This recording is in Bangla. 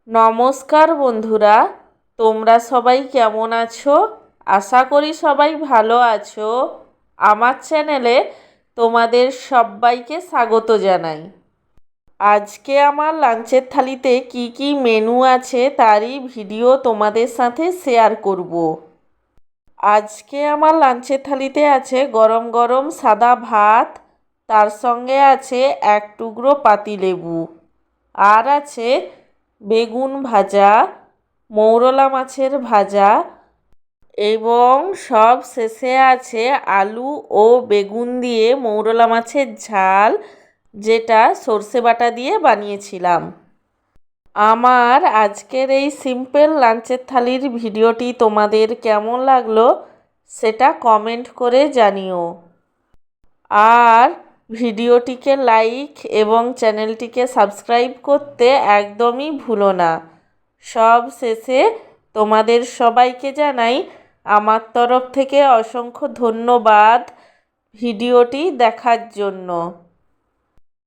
নমস্কার বন্ধুরা, তোমরা সবাই কেমন আছো? আশা করি সবাই ভালো আছো। আমার চ্যানেলে তোমাদের সবাইকে স্বাগত জানাই। আজকে আমার লাঞ্চের থালিতে কি কি মেনু আছে তারই ভিডিও তোমাদের সাথে শেয়ার করব। আজকে আমার লাঞ্চের থালিতে আছে গরম গরম সাদা ভাত, তার সঙ্গে আছে এক টুকরো পাতিলেবু, আর আছে বেগুন ভাজা, মৌরলা মাছের ভাজা এবং সব শেষে আছে আলু ও বেগুন দিয়ে মৌরলা মাছের ঝাল, যেটা সর্ষে বাটা দিয়ে বানিয়েছিলাম। আমার আজকের এই সিম্পল লাঞ্চের থালির ভিডিওটি তোমাদের কেমন লাগলো সেটা কমেন্ট করে জানিও। আর ভিডিওটিকে লাইক এবং চ্যানেলটিকে সাবস্ক্রাইব করতে একদমই ভুলো না। সব শেষে তোমাদের সবাইকে জানাই আমার তরফ থেকে অসংখ্য ধন্যবাদ ভিডিওটি দেখার জন্য।